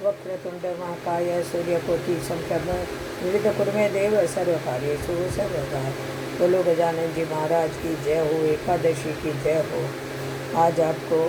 वक्रतुंड महाकाय सूर्यकोटि समप्रभ निर्विघ्नं देव सर्वकार्येषु सर्वदा। बोलो गजानन जी महाराज की जय हो, एकादशी की जय हो। आज आपको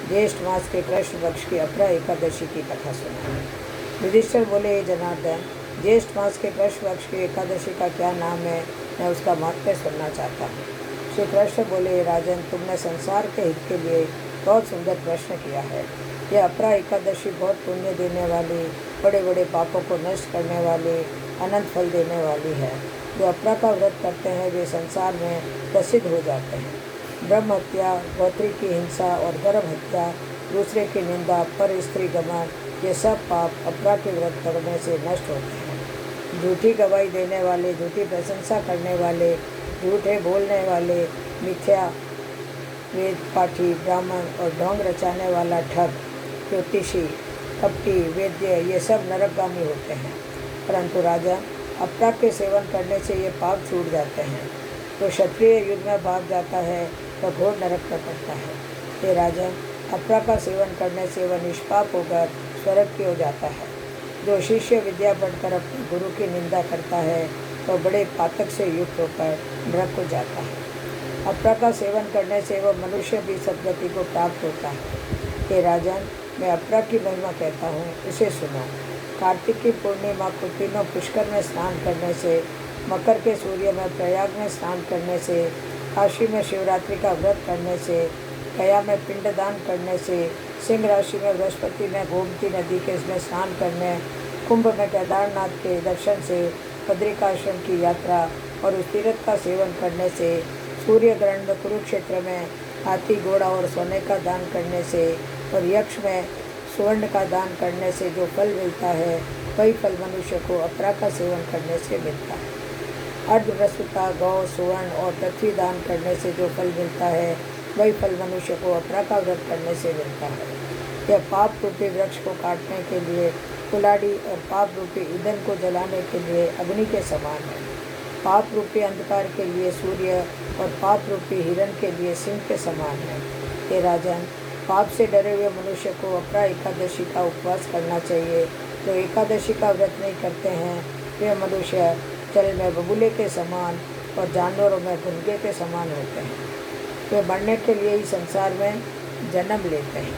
ज्येष्ठ मास के कृष्ण पक्ष की अपरा एकादशी की कथा सुनाएंगे। युधिष्ठिर बोले, हे जनार्दन, ज्येष्ठ मास के कृष्ण पक्ष की एकादशी का क्या नाम है? मैं उसका महत्व सुनना चाहता हूँ। श्री कृष्ण बोले, राजन, तुमने संसार के हित के लिए बहुत सुंदर प्रश्न किया है। यह अपरा एकादशी बहुत पुण्य देने वाली, बड़े बड़े पापों को नष्ट करने वाली, अनंत फल देने वाली है। जो अपरा का व्रत करते हैं वे संसार में प्रसिद्ध हो जाते हैं। ब्रह्म हत्या, गौत्री की हिंसा और गर्भ हत्या, दूसरे की निंदा, पर स्त्री गमन, ये सब पाप अपरा के व्रत करने से नष्ट होते हैं। झूठी गवाही देने वाले, झूठी प्रशंसा करने वाले, झूठे बोलने वाले, मिथ्या वेद पाठी, ब्राह्मण और ढोंग रचाने वाला ठग, ज्योतिषी, कपटी, वैद्य, ये सब नरकगामी होते हैं। परंतु राजा, अपरा के सेवन करने से ये पाप छूट जाते हैं। तो क्षत्रिय युद्ध में भाग जाता है तो घोर नरक में पड़ता है। हे राजन, अपरा का सेवन करने से वह निष्पाप होकर स्वर्ग की हो जाता है। जो शिष्य विद्या पढ़कर अपने गुरु की निंदा करता है तो बड़े पातक से युक्त होकर नरक को जाता है। अपरा का सेवन करने से वह मनुष्य भी सद्गति को प्राप्त होता है। हे राजन, मैं अपरा की महिमा कहता हूँ, इसे सुनो। कार्तिक की पूर्णिमा को तीनों पुष्कर में स्नान करने से, मकर के सूर्य में प्रयाग में स्नान करने से, काशी में शिवरात्रि का व्रत करने से, गया में पिंडदान करने से, सिंह राशि में बृहस्पति में गोमती नदी के इसमें स्नान करने, कुंभ में केदारनाथ के दर्शन से, बद्रिकाश्रम की यात्रा और उस तीर्थ का सेवन करने से, सूर्य ग्रहण में कुरुक्षेत्र में हाथी, घोड़ा और सोने का दान करने से और यक्ष में सुवर्ण का दान करने से जो फल मिलता है, वही फल मनुष्य को अपरा का सेवन करने से मिलता है। अर्धप्रसूता, गौ, सुवर्ण और पृथ्वी दान करने से जो फल मिलता है, वही फल मनुष्य को अपरा का व्रत करने से मिलता है। यह पाप रूपी वृक्ष को काटने के लिए कुल्हाड़ी और पाप रूपी ईंधन को जलाने के लिए अग्नि के समान है। पाप रूपी अंधकार के लिए सूर्य और पाप रूपी हिरण के लिए सिंह के समान है। हे राजन, पाप से डरे हुए मनुष्य को अपरा एकादशी का उपवास करना चाहिए। जो एकादशी का व्रत नहीं करते हैं वे मनुष्य जल में बबूले के समान और जानवरों में घुनगे के समान होते हैं। वे मरने के लिए ही संसार में जन्म लेते हैं।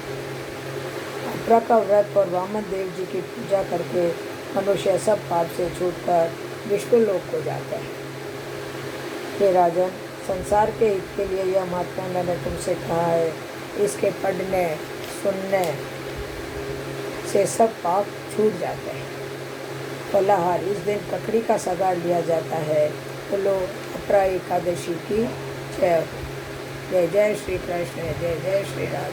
अपरा का व्रत और वामन देव जी की पूजा करके मनुष्य सब पाप से छूटकर विष्णु लोक को जाता है। हे राजन, संसार के हित के लिए यह महात्मा मैंने तुमसे कहा है। इसके पढ़ने सुनने से सब पाप छूट जाते हैं। फलाहार, इस दिन ककड़ी का सगार लिया जाता है। बोलो अपरा एकादशी की जय हो। जय जय श्री कृष्ण, जय जय श्री राम।